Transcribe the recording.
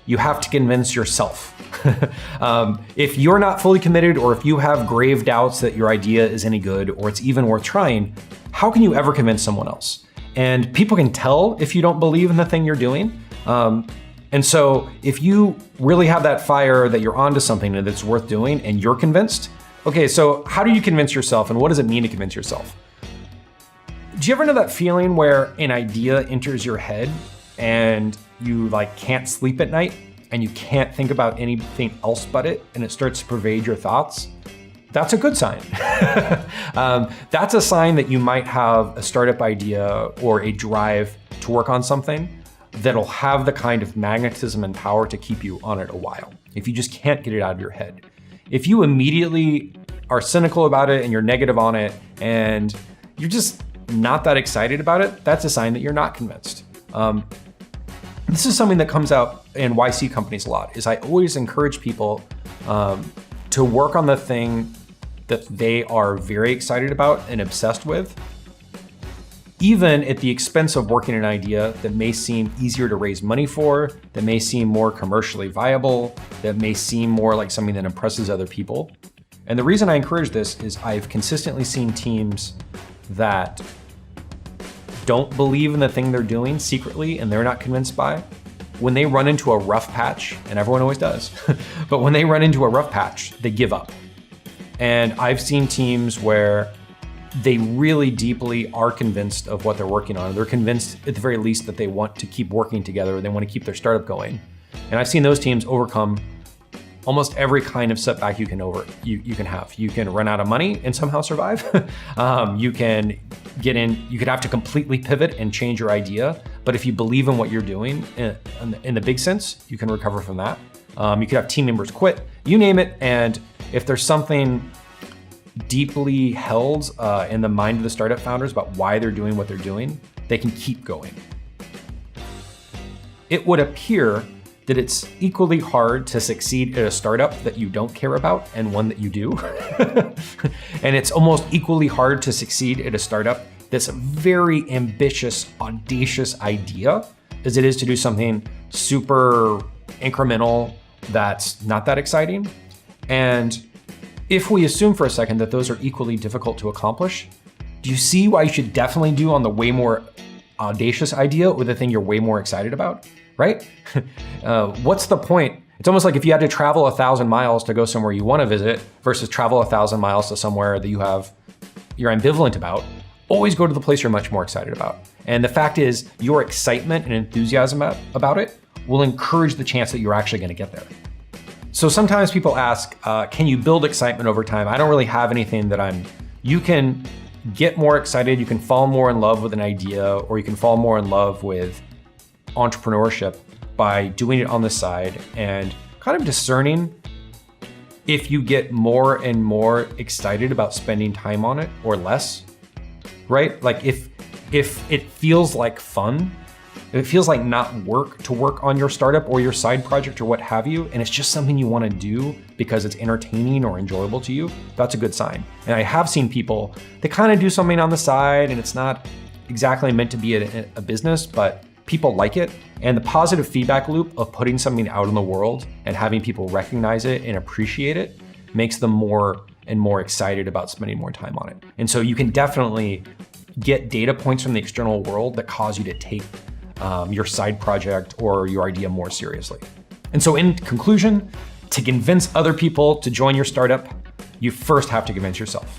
you have to convince yourself. If you're not fully committed, or if you have grave doubts that your idea is any good or it's even worth trying, how can you ever convince someone else? And people can tell if you don't believe in the thing you're doing. And so if you really have that fire that you're onto something and it's worth doing and you're convinced, okay, so how do you convince yourself and what does it mean to convince yourself? Do you ever know that feeling where an idea enters your head and you can't sleep at night and you can't think about anything else but it and it starts to pervade your thoughts? That's a good sign. That's a sign that you might have a startup idea or a drive to work on something that'll have the kind of magnetism and power to keep you on it a while, if you just can't get it out of your head. If you immediately are cynical about it and you're negative on it and you're just not that excited about it, that's a sign that you're not convinced. This is something that comes out in YC companies a lot, is I always encourage people to work on the thing that they are very excited about and obsessed with, even at the expense of working an idea that may seem easier to raise money for, that may seem more commercially viable, that may seem more like something that impresses other people. And the reason I encourage this is I've consistently seen teams that don't believe in the thing they're doing secretly and they're not convinced by, when they run into a rough patch, and everyone always does, but when they run into a rough patch, they give up. And I've seen teams where they really deeply are convinced of what they're working on. They're convinced at the very least that they want to keep working together, they want to keep their startup going. And I've seen those teams overcome almost every kind of setback you can have. You can run out of money and somehow survive. You can you could have to completely pivot and change your idea. But if you believe in what you're doing in the big sense, you can recover from that. You could have team members quit, you name it. And if there's something deeply held in the mind of the startup founders about why they're doing what they're doing, they can keep going. It would appear that it's equally hard to succeed at a startup that you don't care about and one that you do. And it's almost equally hard to succeed at a startup that's a very ambitious, audacious idea as it is to do something super incremental that's not that exciting. And if we assume for a second that those are equally difficult to accomplish, do you see why you should definitely do on the way more audacious idea or the thing you're way more excited about, right? What's the point? It's almost like if you had to travel 1,000 miles to go somewhere you want to visit versus travel 1,000 miles to somewhere that you're ambivalent about, always go to the place you're much more excited about. And the fact is, your excitement and enthusiasm about it will encourage the chance that you're actually going to get there. So sometimes people ask, can you build excitement over time? I don't really have anything you can get more excited, you can fall more in love with an idea, or you can fall more in love with entrepreneurship by doing it on the side and kind of discerning if you get more and more excited about spending time on it or less, right? Like if it feels like fun, if it feels like not work to work on your startup or your side project or what have you, and it's just something you want to do because it's entertaining or enjoyable to you, that's a good sign. And I have seen people, they kind of do something on the side and it's not exactly meant to be a business, but people like it. And the positive feedback loop of putting something out in the world and having people recognize it and appreciate it makes them more and more excited about spending more time on it. And so you can definitely get data points from the external world that cause you to take your side project or your idea more seriously. And so in conclusion, to convince other people to join your startup, you first have to convince yourself.